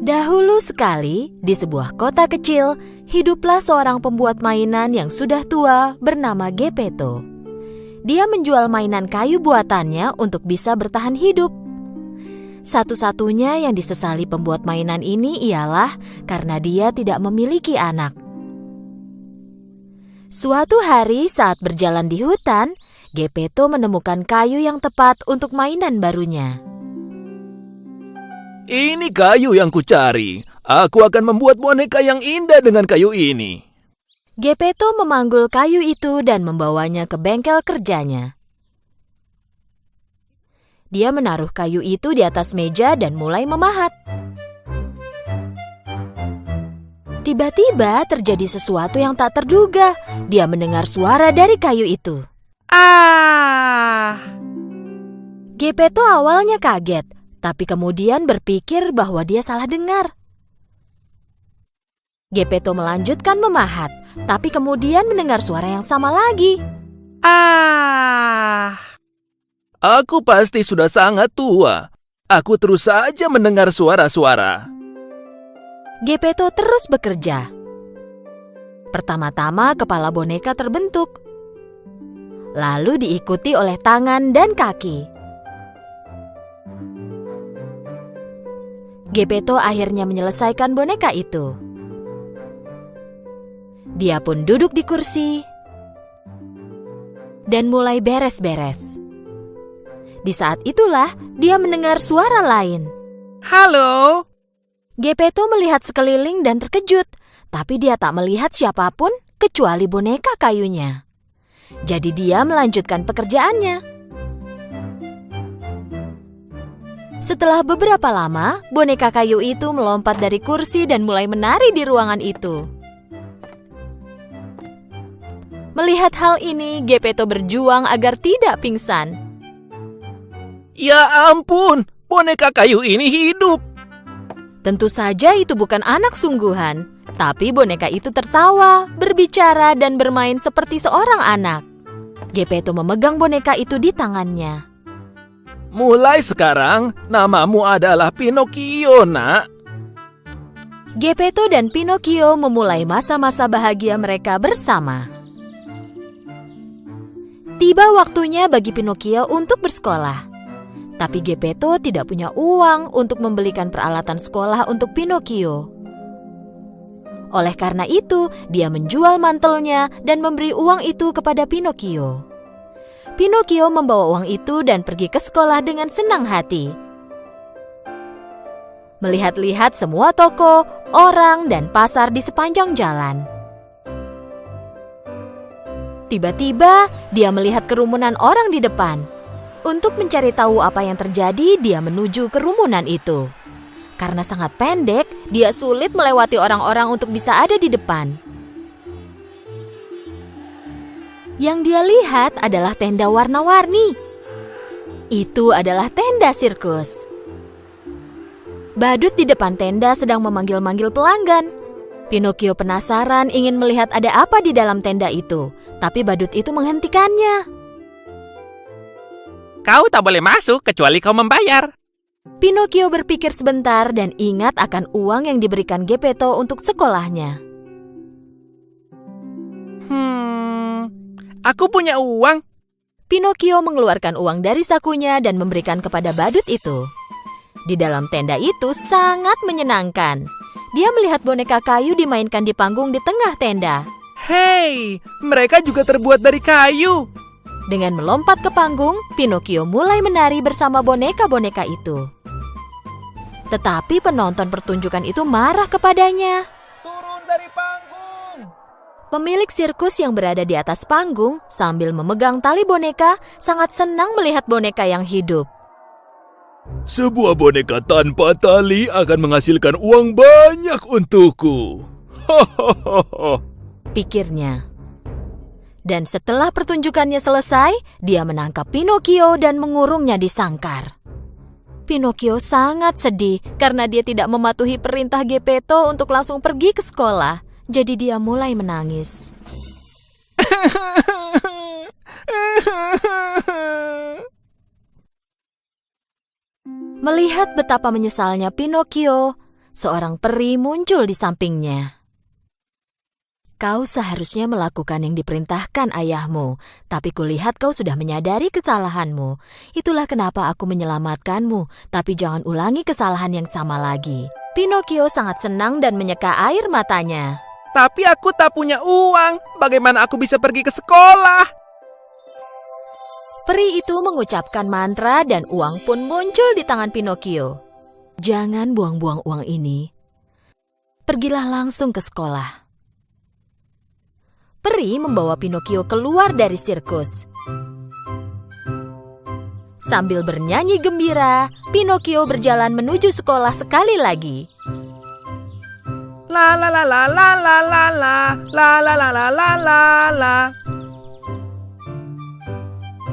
Dahulu sekali, di sebuah kota kecil, hiduplah seorang pembuat mainan yang sudah tua bernama Geppetto. Dia menjual mainan kayu buatannya untuk bisa bertahan hidup. Satu-satunya yang disesali pembuat mainan ini ialah karena dia tidak memiliki anak. Suatu hari saat berjalan di hutan, Geppetto menemukan kayu yang tepat untuk mainan barunya. Ini kayu yang kucari. Aku akan membuat boneka yang indah dengan kayu ini. Geppetto memanggul kayu itu dan membawanya ke bengkel kerjanya. Dia menaruh kayu itu di atas meja dan mulai memahat. Tiba-tiba terjadi sesuatu yang tak terduga. Dia mendengar suara dari kayu itu. Ah! Geppetto awalnya kaget, tapi kemudian berpikir bahwa dia salah dengar. Geppetto melanjutkan memahat, tapi kemudian mendengar suara yang sama lagi. Ah! Aku pasti sudah sangat tua. Aku terus saja mendengar suara-suara. Geppetto terus bekerja. Pertama-tama kepala boneka terbentuk, lalu diikuti oleh tangan dan kaki. Geppetto akhirnya menyelesaikan boneka itu. Dia pun duduk di kursi dan mulai beres-beres. Di saat itulah dia mendengar suara lain. Halo? Geppetto melihat sekeliling dan terkejut, tapi dia tak melihat siapapun kecuali boneka kayunya. Jadi dia melanjutkan pekerjaannya. Setelah beberapa lama, boneka kayu itu melompat dari kursi dan mulai menari di ruangan itu. Melihat hal ini, Geppetto berjuang agar tidak pingsan. Ya ampun, boneka kayu ini hidup. Tentu saja itu bukan anak sungguhan, tapi boneka itu tertawa, berbicara, dan bermain seperti seorang anak. Geppetto memegang boneka itu di tangannya. Mulai sekarang, namamu adalah Pinocchio, nak. Geppetto dan Pinocchio memulai masa-masa bahagia mereka bersama. Tiba waktunya bagi Pinocchio untuk bersekolah. Tapi Geppetto tidak punya uang untuk membelikan peralatan sekolah untuk Pinocchio. Oleh karena itu, dia menjual mantelnya dan memberi uang itu kepada Pinocchio. Pinocchio membawa uang itu dan pergi ke sekolah dengan senang hati. Melihat-lihat semua toko, orang, dan pasar di sepanjang jalan. Tiba-tiba, dia melihat kerumunan orang di depan. Untuk mencari tahu apa yang terjadi, dia menuju kerumunan itu. Karena sangat pendek, dia sulit melewati orang-orang untuk bisa ada di depan. Yang dia lihat adalah tenda warna-warni. Itu adalah tenda sirkus. Badut di depan tenda sedang memanggil-manggil pelanggan. Pinocchio penasaran ingin melihat ada apa di dalam tenda itu, tapi badut itu menghentikannya. Kau tak boleh masuk kecuali kau membayar. Pinocchio berpikir sebentar dan ingat akan uang yang diberikan Geppetto untuk sekolahnya. Aku punya uang. Pinocchio mengeluarkan uang dari sakunya dan memberikan kepada badut itu. Di dalam tenda itu sangat menyenangkan. Dia melihat boneka kayu dimainkan di panggung di tengah tenda. Hei, mereka juga terbuat dari kayu. Dengan melompat ke panggung, Pinocchio mulai menari bersama boneka-boneka itu. Tetapi penonton pertunjukan itu marah kepadanya. Turun dari panggung. Pemilik sirkus yang berada di atas panggung sambil memegang tali boneka sangat senang melihat boneka yang hidup. Sebuah boneka tanpa tali akan menghasilkan uang banyak untukku. Pikirnya. Dan setelah pertunjukannya selesai, dia menangkap Pinocchio dan mengurungnya di sangkar. Pinocchio sangat sedih karena dia tidak mematuhi perintah Geppetto untuk langsung pergi ke sekolah. Jadi dia mulai menangis. Melihat betapa menyesalnya Pinocchio, seorang peri muncul di sampingnya. Kau seharusnya melakukan yang diperintahkan ayahmu, tapi kulihat kau sudah menyadari kesalahanmu. Itulah kenapa aku menyelamatkanmu, tapi jangan ulangi kesalahan yang sama lagi. Pinocchio sangat senang dan menyeka air matanya. Tapi aku tak punya uang. Bagaimana aku bisa pergi ke sekolah? Peri itu mengucapkan mantra dan uang pun muncul di tangan Pinocchio. Jangan buang-buang uang ini. Pergilah langsung ke sekolah. Peri membawa Pinocchio keluar dari sirkus. Sambil bernyanyi gembira, Pinocchio berjalan menuju sekolah sekali lagi. La la la la la la la la la la la la la la la.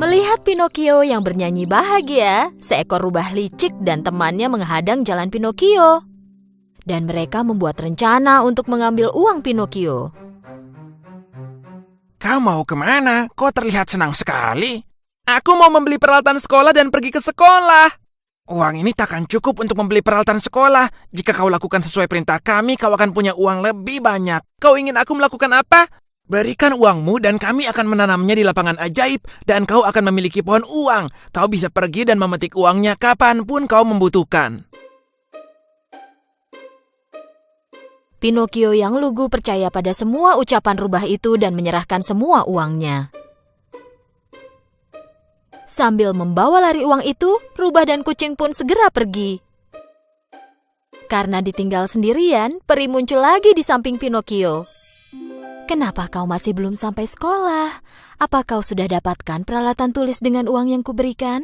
Melihat Pinocchio yang bernyanyi bahagia, seekor rubah licik dan temannya menghadang jalan Pinocchio. Dan mereka membuat rencana untuk mengambil uang Pinocchio. Kau mau kemana? Kau terlihat senang sekali. Aku mau membeli peralatan sekolah dan pergi ke sekolah. Uang ini takkan cukup untuk membeli peralatan sekolah. Jika kau lakukan sesuai perintah kami, kau akan punya uang lebih banyak. Kau ingin aku melakukan apa? Berikan uangmu dan kami akan menanamnya di lapangan ajaib dan kau akan memiliki pohon uang. Kau bisa pergi dan memetik uangnya kapanpun kau membutuhkan. Pinocchio yang lugu percaya pada semua ucapan rubah itu dan menyerahkan semua uangnya. Sambil membawa lari uang itu, rubah dan kucing pun segera pergi. Karena ditinggal sendirian, peri muncul lagi di samping Pinocchio. Kenapa kau masih belum sampai sekolah? Apa kau sudah dapatkan peralatan tulis dengan uang yang kuberikan?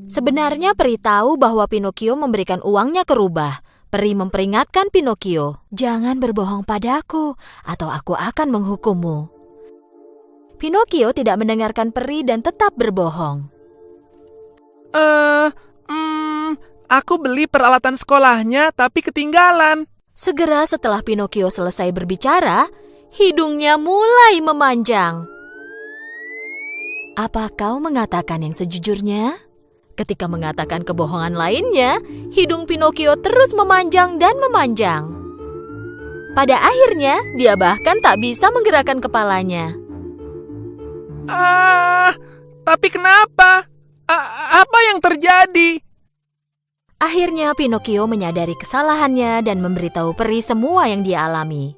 Sebenarnya peri tahu bahwa Pinocchio memberikan uangnya ke rubah. Peri memperingatkan Pinocchio, jangan berbohong padaku atau aku akan menghukummu. Pinocchio tidak mendengarkan peri dan tetap berbohong. Aku beli peralatan sekolahnya tapi ketinggalan. Segera setelah Pinocchio selesai berbicara, hidungnya mulai memanjang. Apa kau mengatakan yang sejujurnya? Ketika mengatakan kebohongan lainnya, hidung Pinocchio terus memanjang dan memanjang. Pada akhirnya, dia bahkan tak bisa menggerakkan kepalanya. Tapi kenapa? Apa yang terjadi? Akhirnya Pinocchio menyadari kesalahannya dan memberitahu peri semua yang dia alami.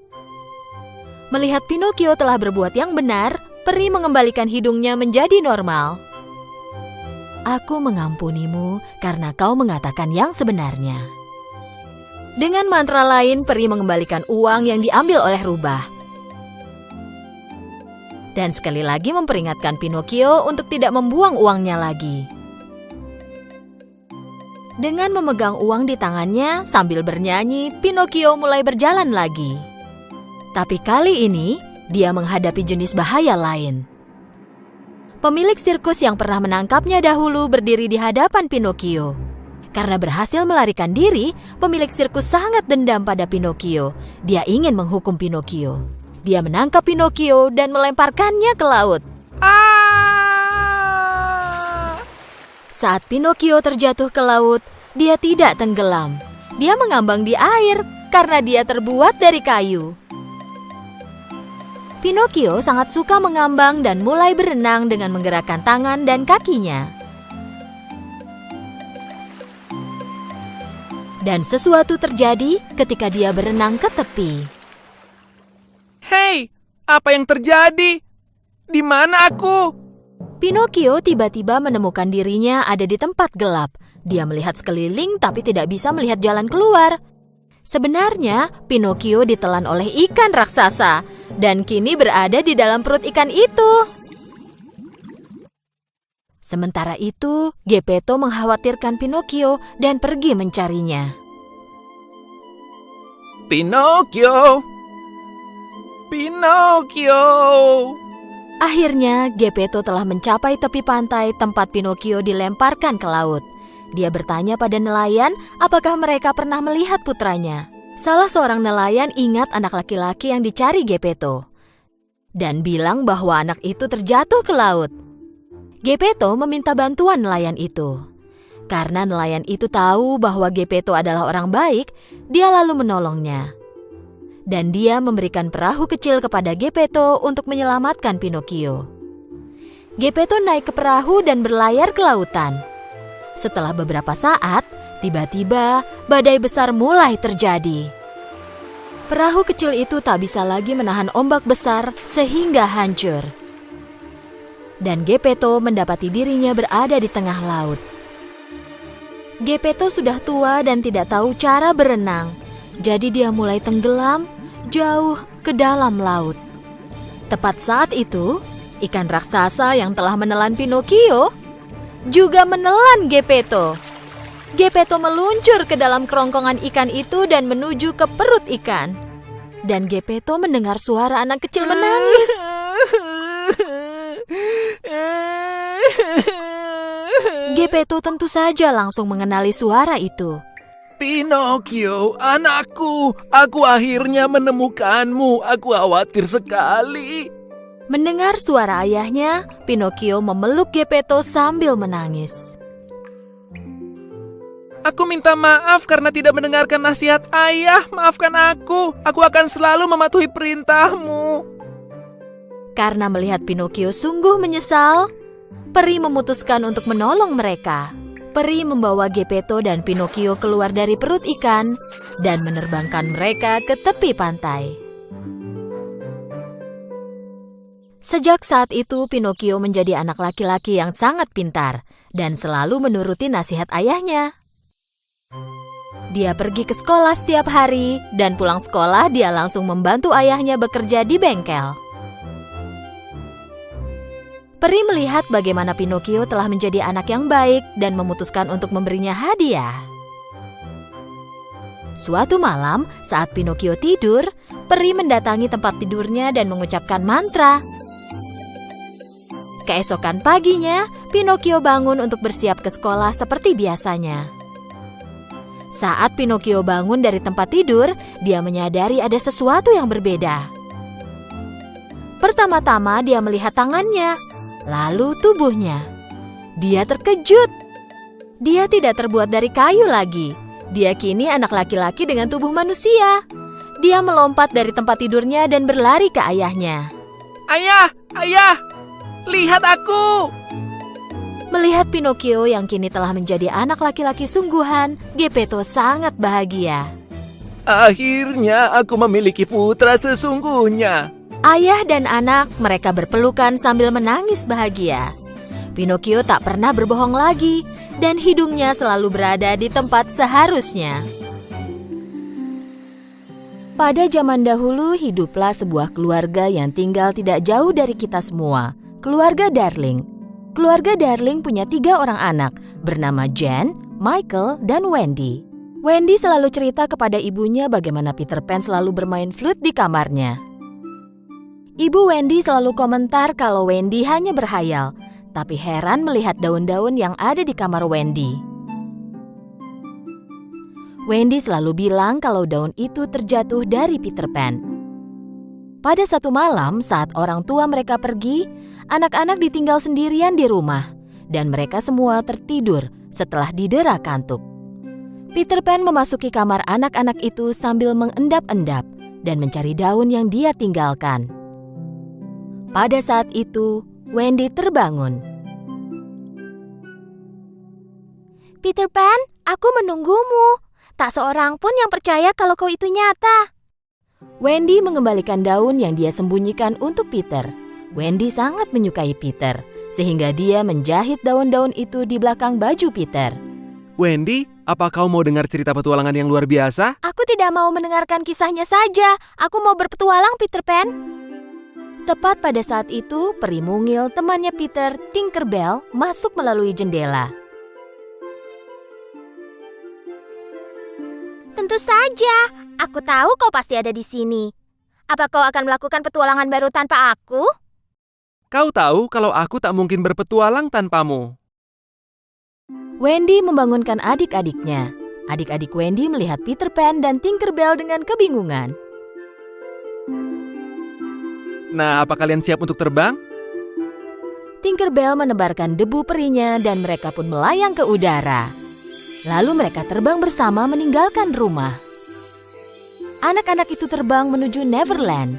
Melihat Pinocchio telah berbuat yang benar, peri mengembalikan hidungnya menjadi normal. Aku mengampunimu karena kau mengatakan yang sebenarnya. Dengan mantra lain, peri mengembalikan uang yang diambil oleh rubah. Dan sekali lagi memperingatkan Pinocchio untuk tidak membuang uangnya lagi. Dengan memegang uang di tangannya sambil bernyanyi, Pinocchio mulai berjalan lagi. Tapi kali ini, dia menghadapi jenis bahaya lain. Pemilik sirkus yang pernah menangkapnya dahulu berdiri di hadapan Pinocchio. Karena berhasil melarikan diri, pemilik sirkus sangat dendam pada Pinocchio. Dia ingin menghukum Pinocchio. Dia menangkap Pinocchio dan melemparkannya ke laut. Saat Pinocchio terjatuh ke laut, dia tidak tenggelam. Dia mengambang di air karena dia terbuat dari kayu. Pinocchio sangat suka mengambang dan mulai berenang dengan menggerakkan tangan dan kakinya. Dan sesuatu terjadi ketika dia berenang ke tepi. Hei, apa yang terjadi? Di mana aku? Pinocchio tiba-tiba menemukan dirinya ada di tempat gelap. Dia melihat sekeliling tapi tidak bisa melihat jalan keluar. Sebenarnya, Pinocchio ditelan oleh ikan raksasa dan kini berada di dalam perut ikan itu. Sementara itu, Geppetto mengkhawatirkan Pinocchio dan pergi mencarinya. Pinocchio! Pinocchio! Akhirnya, Geppetto telah mencapai tepi pantai tempat Pinocchio dilemparkan ke laut. Dia bertanya pada nelayan apakah mereka pernah melihat putranya. Salah seorang nelayan ingat anak laki-laki yang dicari Geppetto dan bilang bahwa anak itu terjatuh ke laut. Geppetto meminta bantuan nelayan itu. Karena nelayan itu tahu bahwa Geppetto adalah orang baik, dia lalu menolongnya. Dan dia memberikan perahu kecil kepada Geppetto untuk menyelamatkan Pinocchio. Geppetto naik ke perahu dan berlayar ke lautan. Setelah beberapa saat, tiba-tiba badai besar mulai terjadi. Perahu kecil itu tak bisa lagi menahan ombak besar sehingga hancur. Dan Geppetto mendapati dirinya berada di tengah laut. Geppetto sudah tua dan tidak tahu cara berenang, jadi dia mulai tenggelam jauh ke dalam laut. Tepat saat itu, ikan raksasa yang telah menelan Pinocchio juga menelan Geppetto. Geppetto meluncur ke dalam kerongkongan ikan itu dan menuju ke perut ikan. Dan Geppetto mendengar suara anak kecil menangis. Geppetto tentu saja langsung mengenali suara itu. Pinocchio, anakku, aku akhirnya menemukanmu. Aku khawatir sekali. Mendengar suara ayahnya, Pinocchio memeluk Geppetto sambil menangis. Aku minta maaf karena tidak mendengarkan nasihat ayah. Maafkan aku. Aku akan selalu mematuhi perintahmu. Karena melihat Pinocchio sungguh menyesal, peri memutuskan untuk menolong mereka. Peri membawa Geppetto dan Pinocchio keluar dari perut ikan dan menerbangkan mereka ke tepi pantai. Sejak saat itu, Pinocchio menjadi anak laki-laki yang sangat pintar dan selalu menuruti nasihat ayahnya. Dia pergi ke sekolah setiap hari dan pulang sekolah dia langsung membantu ayahnya bekerja di bengkel. Peri melihat bagaimana Pinocchio telah menjadi anak yang baik dan memutuskan untuk memberinya hadiah. Suatu malam, saat Pinocchio tidur, peri mendatangi tempat tidurnya dan mengucapkan mantra. Keesokan paginya, Pinocchio bangun untuk bersiap ke sekolah seperti biasanya. Saat Pinocchio bangun dari tempat tidur, dia menyadari ada sesuatu yang berbeda. Pertama-tama dia melihat tangannya, lalu tubuhnya. Dia terkejut. Dia tidak terbuat dari kayu lagi. Dia kini anak laki-laki dengan tubuh manusia. Dia melompat dari tempat tidurnya dan berlari ke ayahnya. Ayah, ayah, lihat aku. Melihat Pinocchio yang kini telah menjadi anak laki-laki sungguhan, Geppetto sangat bahagia. Akhirnya aku memiliki putra sesungguhnya. Ayah dan anak mereka berpelukan sambil menangis bahagia. Pinocchio tak pernah berbohong lagi dan hidungnya selalu berada di tempat seharusnya. Pada zaman dahulu hiduplah sebuah keluarga yang tinggal tidak jauh dari kita semua, keluarga Darling. Keluarga Darling punya 3 orang anak bernama Jen, Michael, dan Wendy. Wendy selalu cerita kepada ibunya bagaimana Peter Pan selalu bermain flute di kamarnya. Ibu Wendy selalu komentar kalau Wendy hanya berhayal, tapi heran melihat daun-daun yang ada di kamar Wendy. Wendy selalu bilang kalau daun itu terjatuh dari Peter Pan. Pada satu malam saat orang tua mereka pergi, anak-anak ditinggal sendirian di rumah dan mereka semua tertidur setelah didera kantuk. Peter Pan memasuki kamar anak-anak itu sambil mengendap-endap dan mencari daun yang dia tinggalkan. Pada saat itu, Wendy terbangun. Peter Pan, aku menunggumu. Tak seorang pun yang percaya kalau kau itu nyata. Wendy mengembalikan daun yang dia sembunyikan untuk Peter. Wendy sangat menyukai Peter, sehingga dia menjahit daun-daun itu di belakang baju Peter. Wendy, apa kau mau dengar cerita petualangan yang luar biasa? Aku tidak mau mendengarkan kisahnya saja. Aku mau berpetualang, Peter Pan. Tepat pada saat itu, peri mungil temannya Peter, Tinkerbell, masuk melalui jendela. Tentu saja, aku tahu kau pasti ada di sini. Apa kau akan melakukan petualangan baru tanpa aku? Kau tahu kalau aku tak mungkin berpetualang tanpamu. Wendy membangunkan adik-adiknya. Adik-adik Wendy melihat Peter Pan dan Tinkerbell dengan kebingungan. Nah, apa kalian siap untuk terbang? Tinkerbell menebarkan debu perinya dan mereka pun melayang ke udara. Lalu mereka terbang bersama meninggalkan rumah. Anak-anak itu terbang menuju Neverland.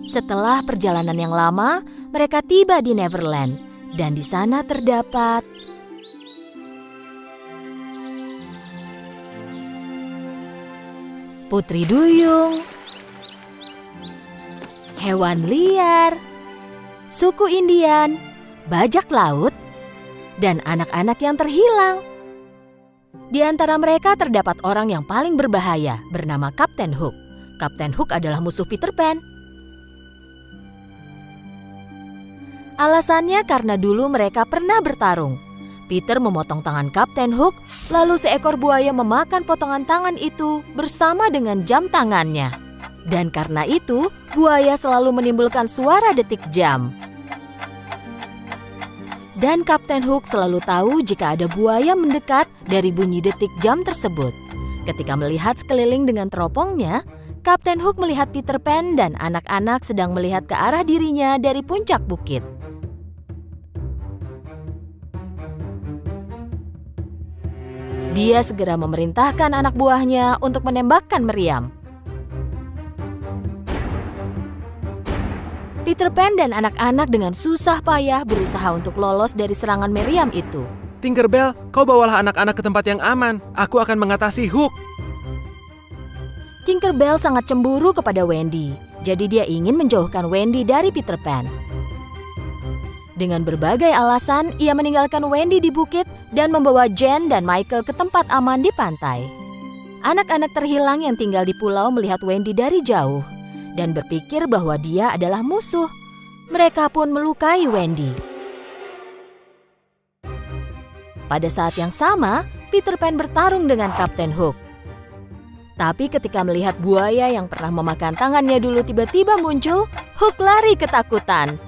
Setelah perjalanan yang lama, mereka tiba di Neverland dan di sana terdapat putri duyung, hewan liar, suku Indian, bajak laut, dan anak-anak yang terhilang. Di antara mereka terdapat orang yang paling berbahaya bernama Kapten Hook. Kapten Hook adalah musuh Peter Pan. Alasannya karena dulu mereka pernah bertarung. Peter memotong tangan Kapten Hook, lalu seekor buaya memakan potongan tangan itu bersama dengan jam tangannya. Dan karena itu, buaya selalu menimbulkan suara detik jam. Dan Kapten Hook selalu tahu jika ada buaya mendekat dari bunyi detik jam tersebut. Ketika melihat sekeliling dengan teropongnya, Kapten Hook melihat Peter Pan dan anak-anak sedang melihat ke arah dirinya dari puncak bukit. Dia segera memerintahkan anak buahnya untuk menembakkan meriam. Peter Pan dan anak-anak dengan susah payah berusaha untuk lolos dari serangan meriam itu. Tinkerbell, kau bawalah anak-anak ke tempat yang aman. Aku akan mengatasi Hook. Tinkerbell sangat cemburu kepada Wendy, jadi dia ingin menjauhkan Wendy dari Peter Pan. Dengan berbagai alasan, ia meninggalkan Wendy di bukit dan membawa Jen dan Michael ke tempat aman di pantai. Anak-anak terhilang yang tinggal di pulau melihat Wendy dari jauh dan berpikir bahwa dia adalah musuh. Mereka pun melukai Wendy. Pada saat yang sama, Peter Pan bertarung dengan Kapten Hook. Tapi ketika melihat buaya yang pernah memakan tangannya dulu tiba-tiba muncul, Hook lari ketakutan.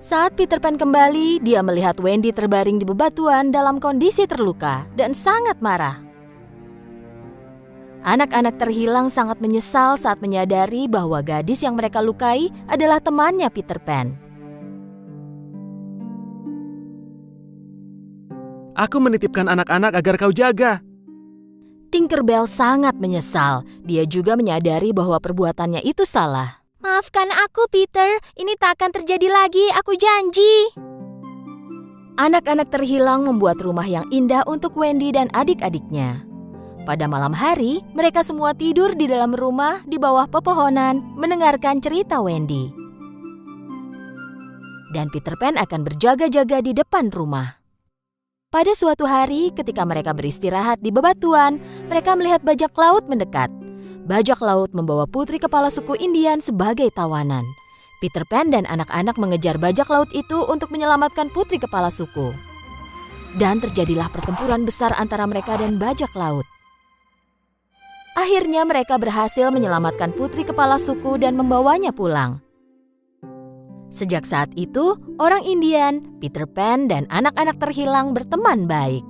Saat Peter Pan kembali, dia melihat Wendy terbaring di bebatuan dalam kondisi terluka dan sangat marah. Anak-anak terhilang sangat menyesal saat menyadari bahwa gadis yang mereka lukai adalah temannya Peter Pan. Aku menitipkan anak-anak agar kau jaga. Tinkerbell sangat menyesal. Dia juga menyadari bahwa perbuatannya itu salah. Maafkan aku, Peter. Ini tak akan terjadi lagi, aku janji. Anak-anak terhilang membuat rumah yang indah untuk Wendy dan adik-adiknya. Pada malam hari, mereka semua tidur di dalam rumah di bawah pepohonan mendengarkan cerita Wendy. Dan Peter Pan akan berjaga-jaga di depan rumah. Pada suatu hari, ketika mereka beristirahat di bebatuan, mereka melihat bajak laut mendekat. Bajak laut membawa putri kepala suku Indian sebagai tawanan. Peter Pan dan anak-anak mengejar bajak laut itu untuk menyelamatkan putri kepala suku. Dan terjadilah pertempuran besar antara mereka dan bajak laut. Akhirnya mereka berhasil menyelamatkan putri kepala suku dan membawanya pulang. Sejak saat itu, orang Indian, Peter Pan, dan anak-anak terhilang berteman baik.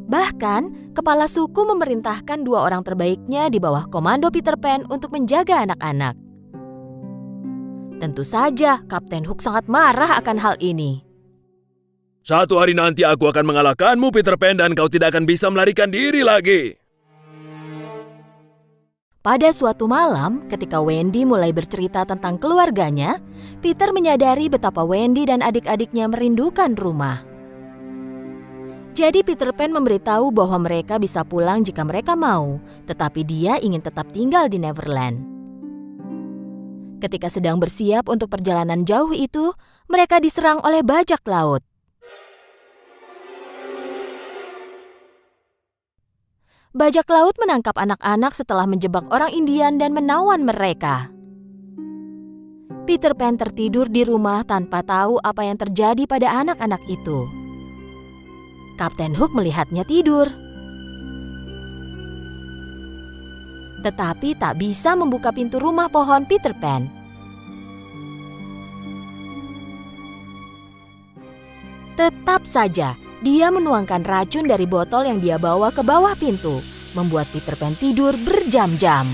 Bahkan, kepala suku memerintahkan 2 orang terbaiknya di bawah komando Peter Pan untuk menjaga anak-anak. Tentu saja, Kapten Hook sangat marah akan hal ini. Satu hari nanti aku akan mengalahkanmu, Peter Pan, dan kau tidak akan bisa melarikan diri lagi. Pada suatu malam, ketika Wendy mulai bercerita tentang keluarganya, Peter menyadari betapa Wendy dan adik-adiknya merindukan rumah. Jadi Peter Pan memberitahu bahwa mereka bisa pulang jika mereka mau, tetapi dia ingin tetap tinggal di Neverland. Ketika sedang bersiap untuk perjalanan jauh itu, mereka diserang oleh bajak laut. Bajak laut menangkap anak-anak setelah menjebak orang Indian dan menawan mereka. Peter Pan tertidur di rumah tanpa tahu apa yang terjadi pada anak-anak itu. Kapten Hook melihatnya tidur. Tetapi tak bisa membuka pintu rumah pohon Peter Pan. Tetap saja, Dia menuangkan racun dari botol yang dia bawa ke bawah pintu, membuat Peter Pan tidur berjam-jam.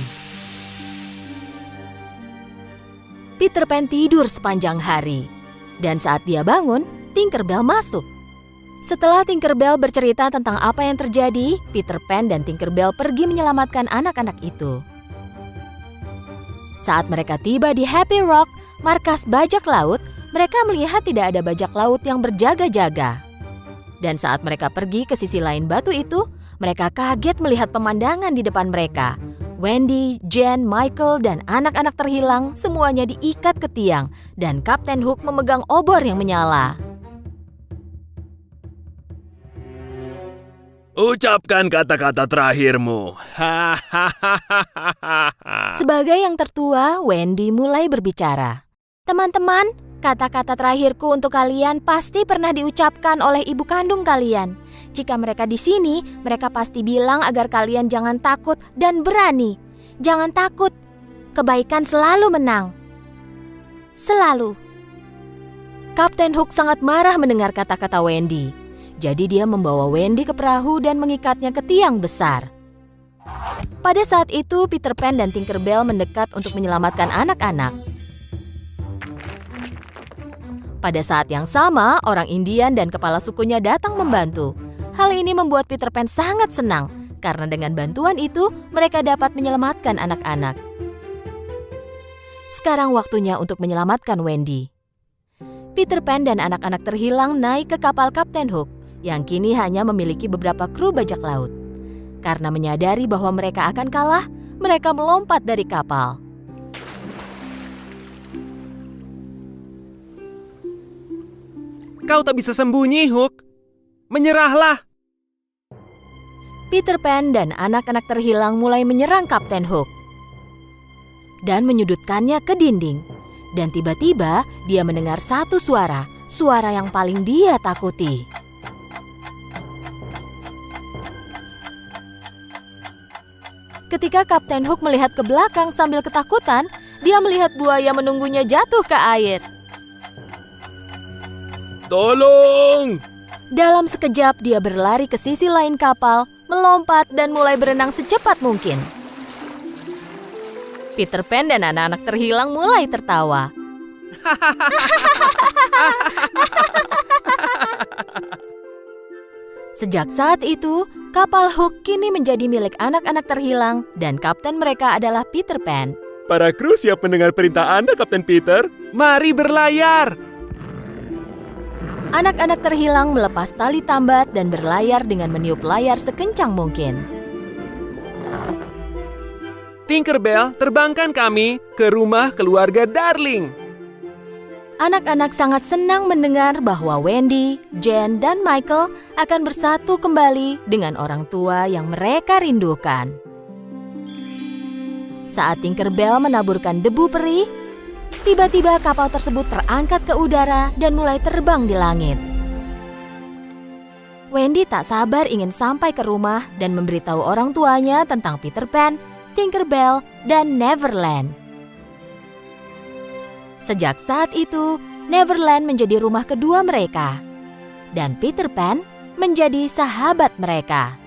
Peter Pan tidur sepanjang hari, dan saat dia bangun, Tinkerbell masuk. Setelah Tinkerbell bercerita tentang apa yang terjadi, Peter Pan dan Tinkerbell pergi menyelamatkan anak-anak itu. Saat mereka tiba di Happy Rock, markas bajak laut, mereka melihat tidak ada bajak laut yang berjaga-jaga. Dan saat mereka pergi ke sisi lain batu itu, mereka kaget melihat pemandangan di depan mereka. Wendy, Jen, Michael, dan anak-anak terhilang semuanya diikat ke tiang, dan Kapten Hook memegang obor yang menyala. Ucapkan kata-kata terakhirmu. Sebagai yang tertua, Wendy mulai berbicara. Teman-teman, kata-kata terakhirku untuk kalian pasti pernah diucapkan oleh ibu kandung kalian. Jika mereka di sini, mereka pasti bilang agar kalian jangan takut dan berani. Jangan takut, kebaikan selalu menang. Selalu. Kapten Hook sangat marah mendengar kata-kata Wendy. Jadi dia membawa Wendy ke perahu dan mengikatnya ke tiang besar. Pada saat itu, Peter Pan dan Tinkerbell mendekat untuk menyelamatkan anak-anak. Pada saat yang sama, orang Indian dan kepala sukunya datang membantu. Hal ini membuat Peter Pan sangat senang, karena dengan bantuan itu, mereka dapat menyelamatkan anak-anak. Sekarang waktunya untuk menyelamatkan Wendy. Peter Pan dan anak-anak terhilang naik ke kapal Kapten Hook, yang kini hanya memiliki beberapa kru bajak laut. Karena menyadari bahwa mereka akan kalah, mereka melompat dari kapal. Kau tak bisa sembunyi, Hook. Menyerahlah. Peter Pan dan anak-anak terhilang mulai menyerang Kapten Hook dan menyudutkannya ke dinding. Dan tiba-tiba dia mendengar satu suara yang paling dia takuti. Ketika Kapten Hook melihat ke belakang sambil ketakutan, dia melihat buaya menunggunya jatuh ke air. Tolong! Dalam sekejap dia berlari ke sisi lain kapal, melompat dan mulai berenang secepat mungkin. Peter Pan dan anak-anak terhilang mulai tertawa. Sejak saat itu, kapal Hook kini menjadi milik anak-anak terhilang dan kapten mereka adalah Peter Pan. Para kru siap mendengar perintah Anda, Kapten Peter. Mari berlayar. Anak-anak terhilang melepas tali tambat dan berlayar dengan meniup layar sekencang mungkin. Tinkerbell, terbangkan kami ke rumah keluarga Darling. Anak-anak sangat senang mendengar bahwa Wendy, Jen, dan Michael akan bersatu kembali dengan orang tua yang mereka rindukan. Saat Tinkerbell menaburkan debu perih, tiba-tiba kapal tersebut terangkat ke udara dan mulai terbang di langit. Wendy tak sabar ingin sampai ke rumah dan memberitahu orang tuanya tentang Peter Pan, Tinkerbell, dan Neverland. Sejak saat itu, Neverland menjadi rumah kedua mereka, dan Peter Pan menjadi sahabat mereka.